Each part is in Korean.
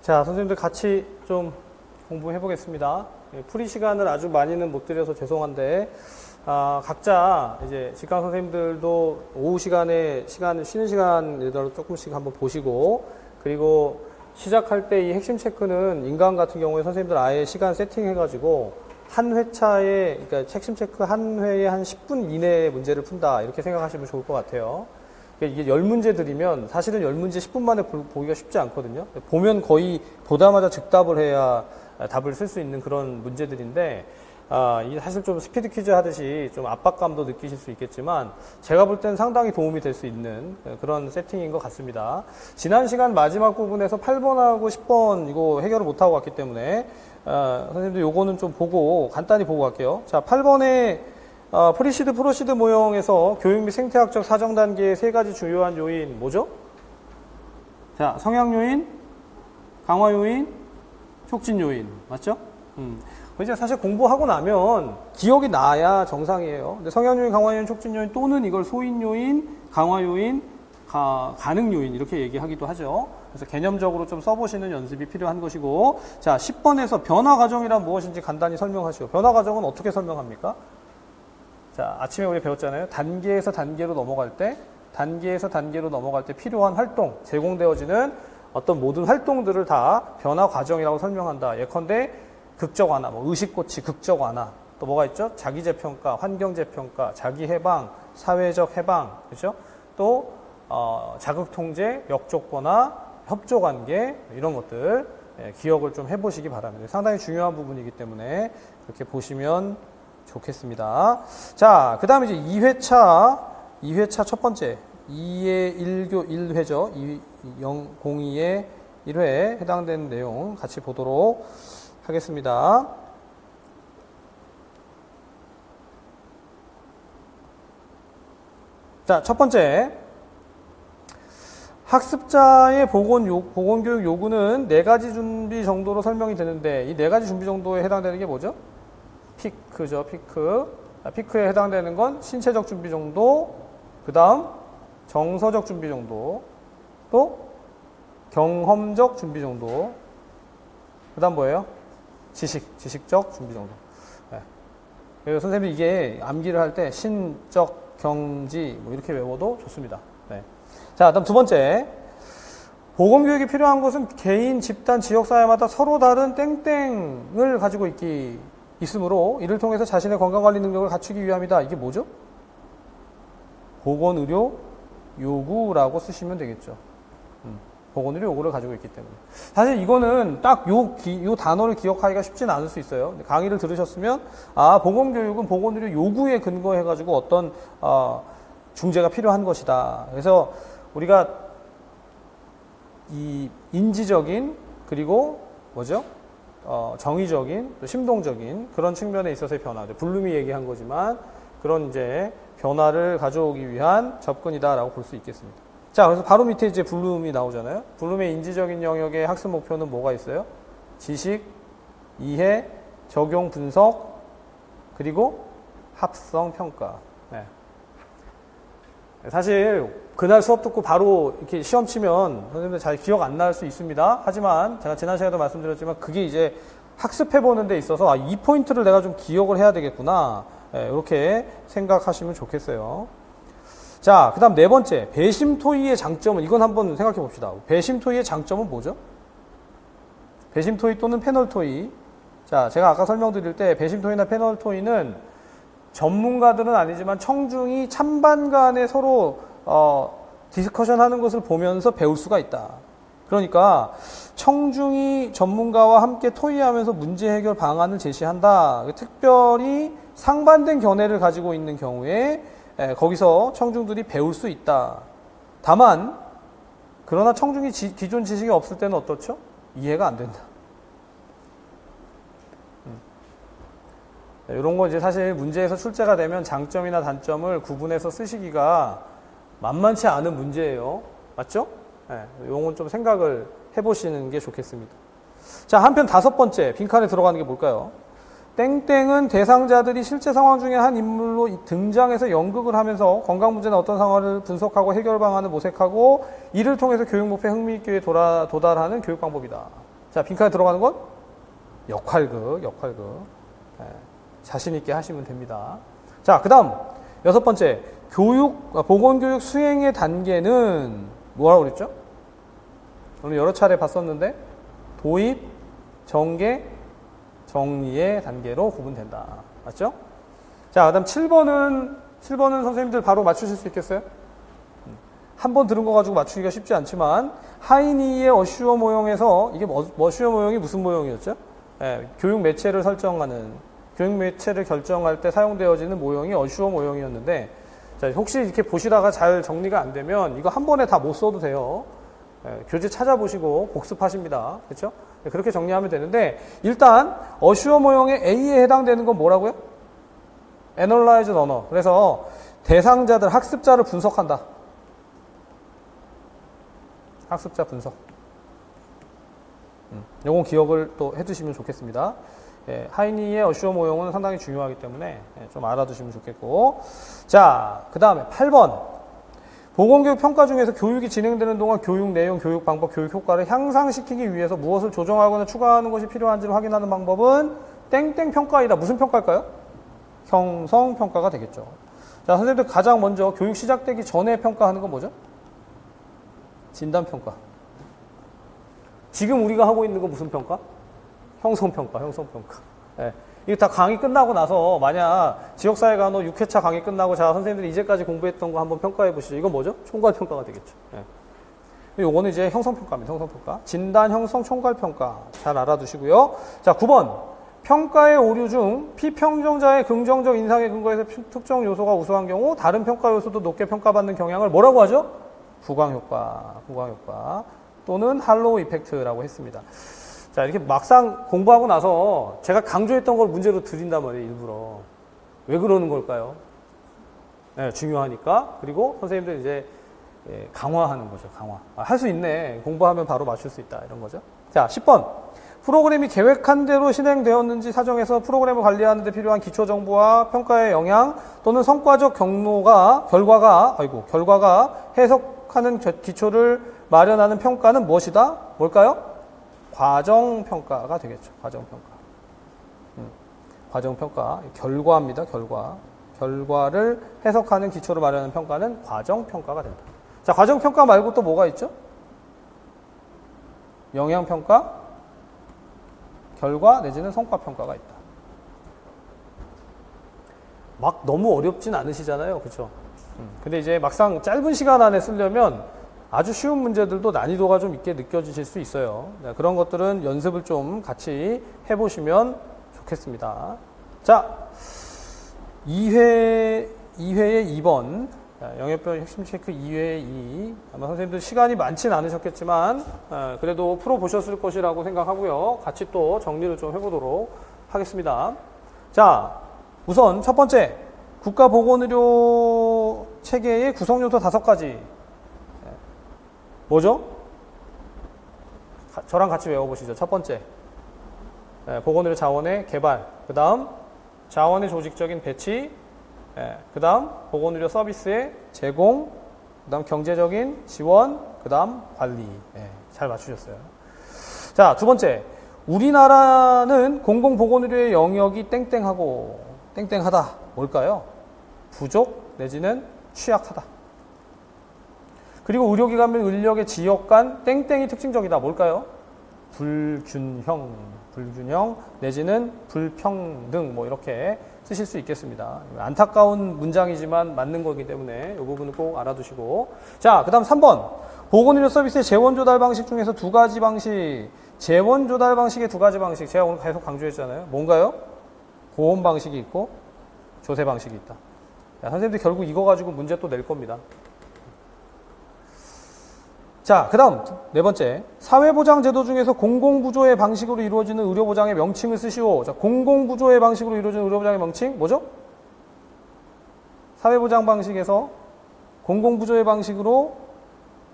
자, 선생님들 같이 좀 공부해 보겠습니다. 풀이 시간을 아주 많이는 못 드려서 죄송한데, 각자 이제 직강 선생님들도 오후 시간에 쉬는 시간에도 조금씩 한번 보시고, 그리고 시작할 때 이 핵심 체크는 인강 같은 경우에 선생님들 아예 시간 세팅해가지고 한 회차에, 그러니까 핵심 체크 한 회에 한 10분 이내에 문제를 푼다. 이렇게 생각하시면 좋을 것 같아요. 이게 10문제들이면 사실은 10문제 10분 만에 보기가 쉽지 않거든요. 보면 거의 보다마자 즉답을 해야 답을 쓸 수 있는 그런 문제들인데, 이게 사실 좀 스피드 퀴즈 하듯이 좀 압박감도 느끼실 수 있겠지만, 제가 볼 때는 상당히 도움이 될 수 있는 그런 세팅인 것 같습니다. 지난 시간 마지막 부분에서 8번하고 10번 이거 해결을 못하고 갔기 때문에, 선생님들 요거는 좀 보고, 간단히 보고 갈게요. 자, 8번에 프리시드, 프로시드 모형에서 교육 및 생태학적 사정 단계의 세 가지 주요한 요인 뭐죠? 자, 성향 요인, 강화 요인, 촉진 요인 맞죠? 이제 사실 공부하고 나면 기억이 나야 정상이에요. 근데 성향 요인, 강화 요인, 촉진 요인 또는 이걸 소인 요인, 강화 요인, 가능 요인 이렇게 얘기하기도 하죠. 그래서 개념적으로 좀 써보시는 연습이 필요한 것이고, 자, 10번에서 변화 과정이란 무엇인지 간단히 설명하시오. 변화 과정은 어떻게 설명합니까? 자, 아침에 우리 배웠잖아요. 단계에서 단계로 넘어갈 때 필요한 활동, 제공되어지는 어떤 모든 활동들을 다 변화 과정이라고 설명한다. 예컨대 극적 완화, 의식고치, 극적 완화. 또 뭐가 있죠? 자기 재평가, 환경 재평가, 자기 해방, 사회적 해방, 그렇죠? 또 자극 통제, 역적 변화, 협조 관계 이런 것들 기억을 좀 해보시기 바랍니다. 상당히 중요한 부분이기 때문에 그렇게 보시면 좋겠습니다. 자, 그 다음에 이제 2회차 첫 번째, 2의 1회죠. 02의 1회에 해당되는 내용 같이 보도록 하겠습니다. 자, 첫 번째. 학습자의 보건교육 요구는 4가지 준비 정도로 설명이 되는데, 이 4가지 준비 정도에 해당되는 게 뭐죠? 피크죠, 피크. 피크에 해당되는 건 신체적 준비 정도, 그 다음 정서적 준비 정도, 또 경험적 준비 정도, 그 다음 뭐예요? 지식적 준비 정도. 네. 그래서 선생님이 이게 암기를 할 때 신적, 경지 뭐 이렇게 외워도 좋습니다. 네. 자, 다음 두 번째. 보건교육이 필요한 것은 개인, 집단, 지역사회마다 서로 다른 땡땡을 가지고 있으므로 이를 통해서 자신의 건강관리 능력을 갖추기 위함이다. 이게 뭐죠? 보건의료 요구라고 쓰시면 되겠죠. 보건의료 요구를 가지고 있기 때문에. 사실 이거는 딱 요 단어를 기억하기가 쉽지는 않을 수 있어요. 강의를 들으셨으면, 보건교육은 보건의료 요구에 근거해가지고 어떤, 중재가 필요한 것이다. 그래서 우리가 이 인지적인, 그리고 뭐죠? 정의적인, 또 심동적인 그런 측면에 있어서의 변화들. 블룸이 얘기한 거지만 그런 이제 변화를 가져오기 위한 접근이다라고 볼 수 있겠습니다. 자, 그래서 바로 밑에 이제 블룸이 나오잖아요. 블룸의 인지적인 영역의 학습 목표는 뭐가 있어요? 지식, 이해, 적용, 분석, 그리고 합성, 평가. 네. 사실 그날 수업 듣고 바로 이렇게 시험 치면 선생님들 잘 기억 안 날 수 있습니다. 하지만 제가 지난 시간에도 말씀드렸지만 그게 이제 학습해보는 데 있어서 이 포인트를 내가 좀 기억을 해야 되겠구나. 이렇게 생각하시면 좋겠어요. 자, 그 다음 네 번째. 배심토의의 장점은, 이건 한번 생각해 봅시다. 배심토의의 장점은 뭐죠? 배심토의 또는 패널토의. 자, 제가 아까 설명드릴 때 배심토의나 패널토의는 전문가들은 아니지만 청중이 찬반 간에 서로 디스커션 하는 것을 보면서 배울 수가 있다. 그러니까 청중이 전문가와 함께 토의하면서 문제 해결 방안을 제시한다. 특별히 상반된 견해를 가지고 있는 경우에 거기서 청중들이 배울 수 있다. 다만 그러나 청중이 기존 지식이 없을 때는 어떻죠? 이해가 안 된다. 이런 거 이제 사실 문제에서 출제가 되면 장점이나 단점을 구분해서 쓰시기가 만만치 않은 문제예요. 맞죠? 네, 이건 좀 생각을 해보시는 게 좋겠습니다. 자, 한편 다섯 번째 빈칸에 들어가는 게 뭘까요? 땡땡은 대상자들이 실제 상황 중에 한 인물로 등장해서 연극을 하면서 건강 문제나 어떤 상황을 분석하고 해결 방안을 모색하고 이를 통해서 교육 목표에 흥미있게 도달하는 교육 방법이다. 자, 빈칸에 들어가는 건 역할극. 예, 자신 있게 하시면 됩니다. 자, 그 다음 6번째, 보건교육 수행의 단계는 뭐라고 그랬죠? 오늘 여러 차례 봤었는데 도입, 전개, 정리의 단계로 구분된다. 맞죠? 자, 그 다음 7번은 선생님들 바로 맞추실 수 있겠어요? 한 번 들은 거 가지고 맞추기가 쉽지 않지만 하이니의 어슈어 모형에서 이게 어슈어 모형이 무슨 모형이었죠? 예, 교육 매체를 설정하는, 교육 매체를 결정할 때 사용되어지는 모형이 어슈어 모형이었는데, 자, 혹시 이렇게 보시다가 잘 정리가 안 되면 이거 한 번에 다 못 써도 돼요. 예, 교재 찾아보시고 복습하십니다. 그렇죠? 예, 그렇게 정리하면 되는데, 일단 어슈어 모형의 A에 해당되는 건 뭐라고요? Analyze Learner. 그래서 대상자들, 학습자를 분석한다. 학습자 분석. 요건 기억을 또 해두시면 좋겠습니다. 예, 하이니의 어슈어 모형은 상당히 중요하기 때문에 좀 알아두시면 좋겠고. 자, 그 다음에 8번. 보건교육 평가 중에서 교육이 진행되는 동안 교육 내용, 교육 방법, 교육 효과를 향상시키기 위해서 무엇을 조정하거나 추가하는 것이 필요한지를 확인하는 방법은 땡땡 평가이다. 무슨 평가일까요? 형성 평가가 되겠죠. 자, 선생님들 가장 먼저 교육 시작되기 전에 평가하는 건 뭐죠? 진단 평가. 지금 우리가 하고 있는 건 무슨 평가? 형성 평가. 예. 이게 다 강의 끝나고 나서 만약 지역사회 간호 6회차 강의 끝나고 자, 선생님들이 이제까지 공부했던 거 한번 평가해 보시죠. 이건 뭐죠? 총괄 평가가 되겠죠. 예. 요거는 이제 형성 평가입니다. 형성 평가. 진단, 형성, 총괄 평가. 잘 알아두시고요. 자, 9번. 평가의 오류 중 피평정자의 긍정적 인상에 근거해서 특정 요소가 우수한 경우 다른 평가 요소도 높게 평가받는 경향을 뭐라고 하죠? 부광효과 또는 할로우 이펙트라고 했습니다. 자, 이렇게 막상 공부하고 나서 제가 강조했던 걸 문제로 드린단 말이에요, 일부러. 왜 그러는 걸까요? 네, 중요하니까. 그리고 선생님들 이제 강화하는 거죠, 강화. 할 수 있네. 공부하면 바로 맞출 수 있다. 이런 거죠. 자, 10번. 프로그램이 계획한 대로 진행되었는지 사정해서 프로그램을 관리하는 데 필요한 기초 정보와 평가의 영향 또는 성과적 결과가 해석하는 기초를 마련하는 평가는 무엇이다? 뭘까요? 과정평가가 되겠죠. 과정평가. 결과입니다. 결과를 해석하는 기초를 마련하는 평가는 과정평가가 된다. 자, 과정평가 말고 또 뭐가 있죠? 영향평가, 결과 내지는 성과평가가 있다. 막 너무 어렵진 않으시잖아요. 그렇죠? 근데 이제 막상 짧은 시간 안에 쓰려면 아주 쉬운 문제들도 난이도가 좀 있게 느껴지실 수 있어요. 네, 그런 것들은 연습을 좀 같이 해보시면 좋겠습니다. 자, 2회의 2번. 영역별 핵심 체크 2회의 2. 아마 선생님들 시간이 많진 않으셨겠지만, 그래도 풀어보셨을 것이라고 생각하고요. 같이 또 정리를 좀 해보도록 하겠습니다. 자, 우선 첫 번째. 국가보건의료 체계의 구성요소 5가지. 뭐죠? 저랑 같이 외워보시죠. 첫 번째. 보건의료 자원의 개발. 그 다음, 자원의 조직적인 배치. 그 다음, 보건의료 서비스의 제공. 그 다음, 경제적인 지원. 그 다음, 관리. 잘 맞추셨어요. 자, 두 번째. 우리나라는 공공보건의료의 영역이 땡땡하다. 뭘까요? 부족 내지는 취약하다. 그리고 의료기관별 인력의 지역 간 땡땡이 특징적이다. 뭘까요? 불균형 내지는 불평등 뭐 이렇게 쓰실 수 있겠습니다. 안타까운 문장이지만 맞는 거기 때문에 이 부분은 꼭 알아두시고. 자, 그 다음 3번. 보건의료 서비스의 재원 조달 방식 중에서 2가지 방식. 재원 조달 방식의 2가지 방식. 제가 오늘 계속 강조했잖아요. 뭔가요? 보험 방식이 있고 조세 방식이 있다. 야, 선생님들 결국 이거 가지고 문제 또 낼 겁니다. 자, 그 다음 4번째. 사회보장제도 중에서 공공구조의 방식으로 이루어지는 의료보장의 명칭을 쓰시오. 자, 공공구조의 방식으로 이루어지는 의료보장의 명칭 뭐죠? 사회보장 방식에서 공공구조의 방식으로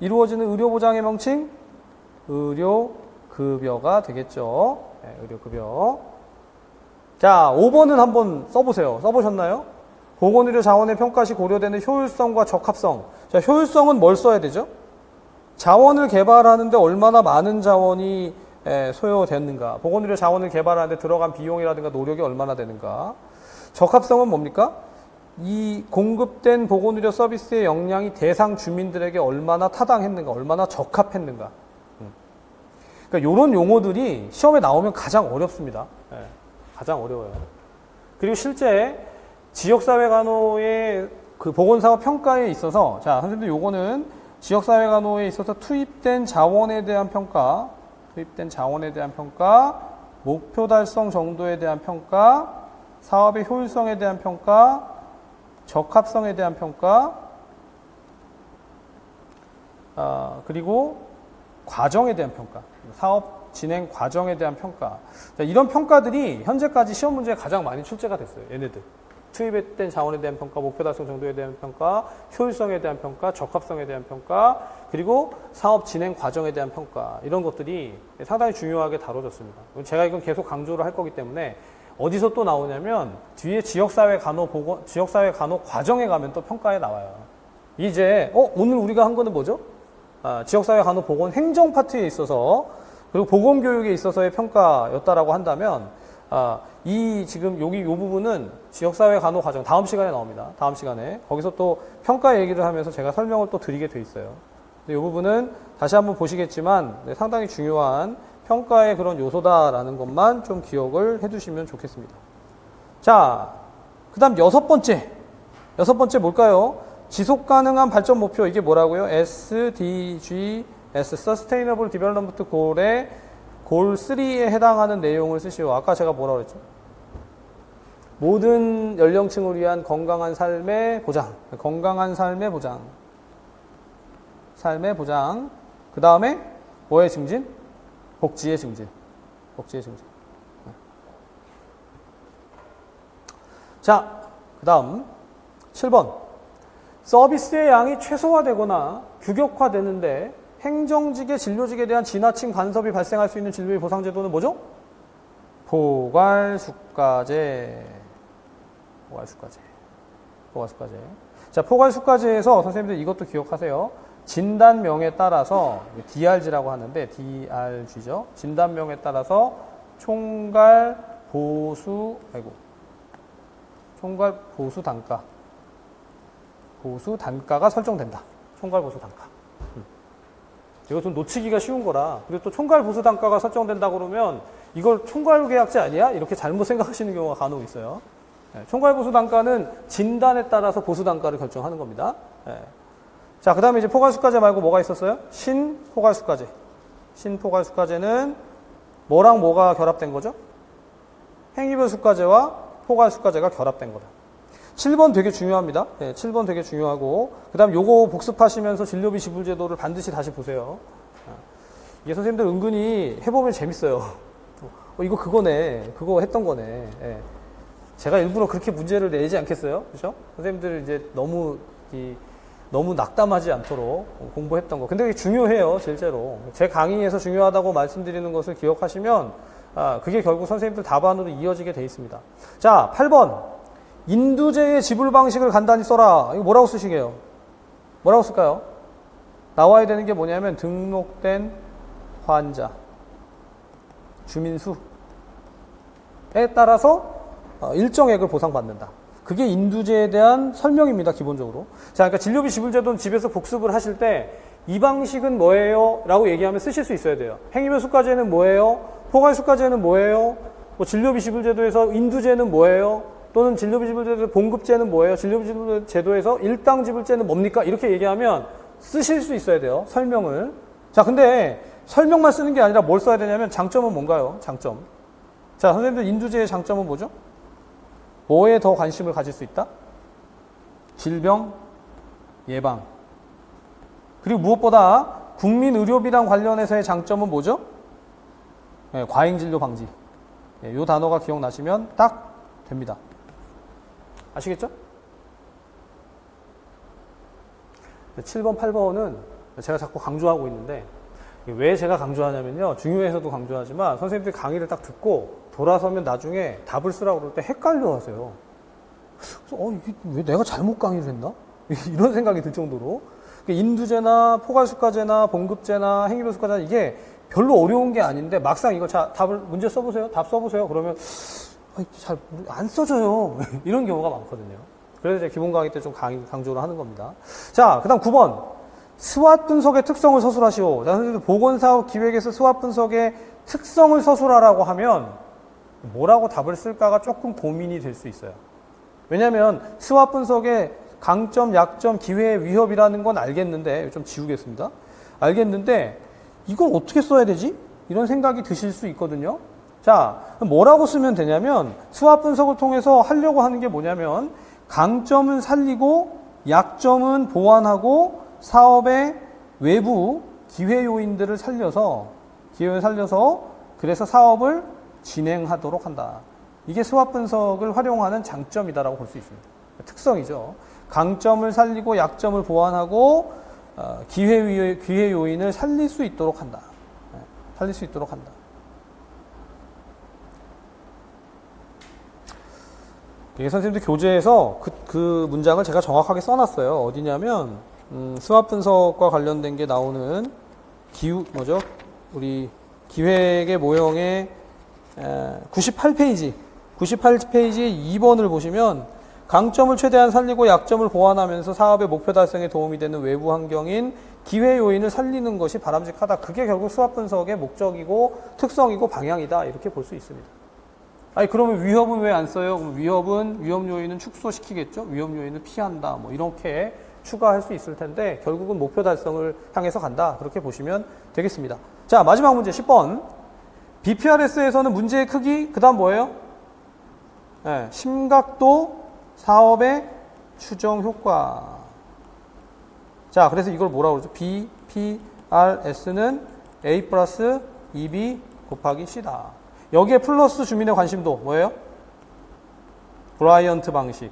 이루어지는 의료보장의 명칭 의료급여가 되겠죠. 네, 의료급여. 자, 5번은 한번 써보세요. 써보셨나요? 보건의료 자원의 평가 시 고려되는 효율성과 적합성. 자, 효율성은 뭘 써야 되죠? 자원을 개발하는데 얼마나 많은 자원이 소요됐는가, 보건의료 자원을 개발하는데 들어간 비용이라든가 노력이 얼마나 되는가. 적합성은 뭡니까? 이 공급된 보건의료 서비스의 역량이 대상 주민들에게 얼마나 타당했는가, 얼마나 적합했는가. 그러니까 이런 용어들이 시험에 나오면 가장 어렵습니다. 가장 어려워요. 그리고 실제 지역사회 간호의 그 보건사업 평가에 있어서, 자, 선생님들 요거는 지역사회 간호에 있어서 투입된 자원에 대한 평가, 목표 달성 정도에 대한 평가, 사업의 효율성에 대한 평가, 적합성에 대한 평가, 그리고 과정에 대한 평가, 사업 진행 과정에 대한 평가. 자, 이런 평가들이 현재까지 시험 문제에 가장 많이 출제가 됐어요. 얘네들. 투입된 자원에 대한 평가, 목표 달성 정도에 대한 평가, 효율성에 대한 평가, 적합성에 대한 평가, 그리고 사업 진행 과정에 대한 평가. 이런 것들이 상당히 중요하게 다뤄졌습니다. 제가 이건 계속 강조를 할 거기 때문에 어디서 또 나오냐면 뒤에 지역사회 간호 과정에 가면 또 평가에 나와요. 이제 오늘 우리가 한 거는 뭐죠? 지역사회 간호 보건 행정 파트에 있어서, 그리고 보건교육에 있어서의 평가였다라고 한다면, 지금 요 부분은 지역사회 간호 과정, 다음 시간에 나옵니다. 다음 시간에. 거기서 또 평가 얘기를 하면서 제가 설명을 또 드리게 돼 있어요. 이 부분은 다시 한번 보시겠지만, 상당히 중요한 평가의 그런 요소다라는 것만 좀 기억을 해 두시면 좋겠습니다. 자, 그 다음 여섯 번째 뭘까요? 지속 가능한 발전 목표, 이게 뭐라고요? SDGs, Sustainable Development Goal의 골 3에 해당하는 내용을 쓰시오. 아까 제가 뭐라고 그랬죠? 모든 연령층을 위한 건강한 삶의 보장. 그 다음에 뭐의 증진? 복지의 증진. 자, 그 다음 7번. 서비스의 양이 최소화되거나 규격화되는데 행정직의 진료직에 대한 지나친 간섭이 발생할 수 있는 진료비 보상 제도는 뭐죠? 포괄수가제. 자, 포괄수가제에서 선생님들 이것도 기억하세요. 진단명에 따라서 DRG라고 하는데, DRG죠. 진단명에 따라서 총괄 보수 단가가 설정된다. 총괄 보수 단가. 이거 좀 놓치기가 쉬운 거라. 그리고 또 총괄 보수 단가가 설정된다 그러면 이걸 총괄 계약제 아니야? 이렇게 잘못 생각하시는 경우가 간혹 있어요. 총괄 보수 단가는 진단에 따라서 보수 단가를 결정하는 겁니다. 자, 그 다음에 이제 포괄수가제 말고 뭐가 있었어요? 신포괄수가제. 신포괄수가제는 뭐랑 뭐가 결합된 거죠? 행위별 수가제와 포괄수가제가 결합된 거다. 7번 되게 중요합니다. 7번 되게 중요하고, 그 다음 요거 복습하시면서 진료비 지불제도를 반드시 다시 보세요. 이게 선생님들 은근히 해보면 재밌어요. 이거 그거네. 그거 했던 거네. 제가 일부러 그렇게 문제를 내지 않겠어요? 그죠? 선생님들 이제 너무 낙담하지 않도록 공부했던 거. 근데 그게 중요해요, 실제로. 제 강의에서 중요하다고 말씀드리는 것을 기억하시면, 그게 결국 선생님들 답안으로 이어지게 돼 있습니다. 자, 8번. 인두제의 지불 방식을 간단히 써라. 이거 뭐라고 쓰시게요? 뭐라고 쓸까요? 나와야 되는 게 뭐냐면 등록된 환자, 주민수에 따라서 일정액을 보상받는다. 그게 인두제에 대한 설명입니다, 기본적으로. 자, 그러니까 진료비 지불제도는 집에서 복습을 하실 때 이 방식은 뭐예요? 라고 얘기하면 쓰실 수 있어야 돼요. 행위별 수가제는 뭐예요? 포괄수가제는 뭐예요? 진료비 지불제도에서 인두제는 뭐예요? 또는 진료비 지불제도 봉급제는 뭐예요? 진료비 지불제도에서 일당 지불제는 뭡니까? 이렇게 얘기하면 쓰실 수 있어야 돼요. 설명을. 자, 근데 설명만 쓰는 게 아니라 뭘 써야 되냐면 장점은 뭔가요? 장점. 자, 선생님들 인두제의 장점은 뭐죠? 뭐에 더 관심을 가질 수 있다? 질병 예방. 그리고 무엇보다 국민의료비랑 관련해서의 장점은 뭐죠? 과잉진료 방지. 이 단어가 기억나시면 딱 됩니다. 아시겠죠? 7번, 8번은 제가 자꾸 강조하고 있는데, 왜 제가 강조하냐면요. 중요해서도 강조하지만 선생님들이 강의를 딱 듣고 돌아서면 나중에 답을 쓰라고 그럴 때 헷갈려 하세요. 이게 왜 내가 잘못 강의를 했나? 이런 생각이 들 정도로. 인두제나 포괄수가제나 봉급제나 행위배수가제나 이게 별로 어려운 게 아닌데 막상 이거 자 답을 문제 써보세요. 답 써보세요. 그러면 잘 안 써져요. 이런 경우가 많거든요. 그래서 제가 기본 강의 때 좀 강조를 하는 겁니다. 자, 그 다음 9번. 스왓 분석의 특성을 서술하시오. 자, 선생님 보건사업 기획에서 스왓 분석의 특성을 서술하라고 하면 뭐라고 답을 쓸까가 조금 고민이 될 수 있어요. 왜냐하면 스왓 분석의 강점, 약점, 기회, 위협이라는 건 알겠는데, 좀 지우겠습니다. 알겠는데 이걸 어떻게 써야 되지? 이런 생각이 드실 수 있거든요. 자, 뭐라고 쓰면 되냐면 스왓 분석을 통해서 하려고 하는 게 뭐냐면 강점은 살리고 약점은 보완하고 사업의 외부 기회 요인들을 살려서 그래서 사업을 진행하도록 한다. 이게 스왓 분석을 활용하는 장점이다라고 볼 수 있습니다. 특성이죠. 강점을 살리고 약점을 보완하고 기회 요인을 살릴 수 있도록 한다. 살릴 수 있도록 한다. 이게 선생님들 교재에서 그 문장을 제가 정확하게 써놨어요. 어디냐면 스왓 분석과 관련된 게 나오는 우리 기획의 모형의 98페이지에 2번을 보시면 강점을 최대한 살리고 약점을 보완하면서 사업의 목표 달성에 도움이 되는 외부 환경인 기회 요인을 살리는 것이 바람직하다. 그게 결국 스왓 분석의 목적이고 특성이고 방향이다. 이렇게 볼 수 있습니다. 아니 그러면 위협은 왜 안 써요? 그럼 위협 요인은 축소시키겠죠? 위협 요인을 피한다. 뭐 이렇게 추가할 수 있을 텐데 결국은 목표 달성을 향해서 간다. 그렇게 보시면 되겠습니다. 자, 마지막 문제 10번. BPRS에서는 문제의 크기, 그 다음 뭐예요? 네, 심각도, 사업의 추정 효과. 자, 그래서 이걸 뭐라고 그러죠? BPRS는 A 플러스 2B 곱하기 C다. 여기에 플러스 주민의 관심도 뭐예요? 브라이언트 방식.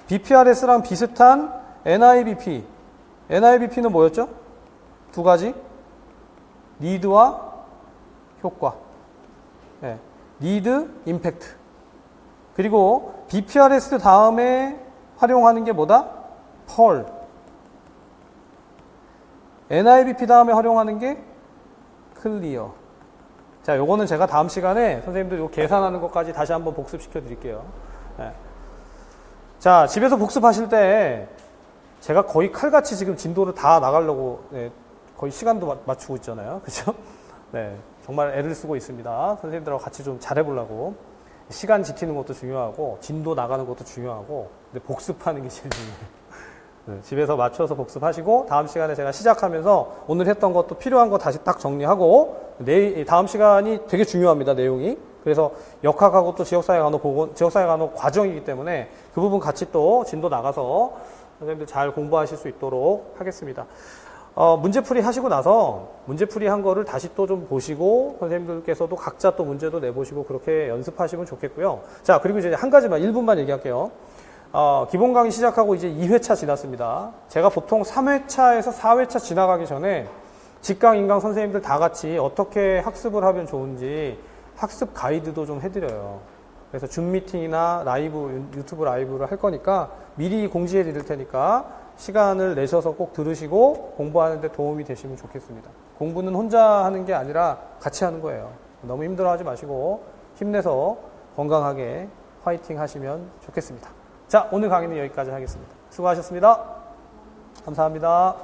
BPRS랑 비슷한 NIBP. NIBP는 뭐였죠? 두 가지. 니드와 효과. 네. 니드, 임팩트. 그리고 BPRS 다음에 활용하는 게 뭐다? 펄. NIBP 다음에 활용하는 게 클리어. 자, 요거는 제가 다음 시간에 선생님들 요 계산하는 것까지 다시 한번 복습시켜 드릴게요. 네. 자, 집에서 복습하실 때 제가 거의 칼같이 지금 진도를 다 나가려고 거의 시간도 맞추고 있잖아요. 그죠? 네. 정말 애를 쓰고 있습니다. 선생님들하고 같이 좀 잘해보려고. 시간 지키는 것도 중요하고, 진도 나가는 것도 중요하고, 근데 복습하는 게 제일 중요해요. 네, 집에서 맞춰서 복습하시고, 다음 시간에 제가 시작하면서 오늘 했던 것도 필요한 거 다시 딱 정리하고, 다음 시간이 되게 중요합니다, 내용이. 그래서 역학하고 또 지역사회 간호 과정이기 때문에 그 부분 같이 또 진도 나가서 선생님들 잘 공부하실 수 있도록 하겠습니다. 문제풀이 하시고 나서 문제풀이 한 거를 다시 또 좀 보시고 선생님들께서도 각자 또 문제도 내보시고 그렇게 연습하시면 좋겠고요. 자, 그리고 이제 한 가지만 1분만 얘기할게요. 기본 강의 시작하고 이제 2회차 지났습니다. 제가 보통 3회차에서 4회차 지나가기 전에 직강, 인강 선생님들 다 같이 어떻게 학습을 하면 좋은지 학습 가이드도 좀 해드려요. 그래서 줌 미팅이나 유튜브 라이브를 할 거니까 미리 공지해 드릴 테니까 시간을 내셔서 꼭 들으시고 공부하는 데 도움이 되시면 좋겠습니다. 공부는 혼자 하는 게 아니라 같이 하는 거예요. 너무 힘들어하지 마시고 힘내서 건강하게 화이팅 하시면 좋겠습니다. 자, 오늘 강의는 여기까지 하겠습니다. 수고하셨습니다. 감사합니다.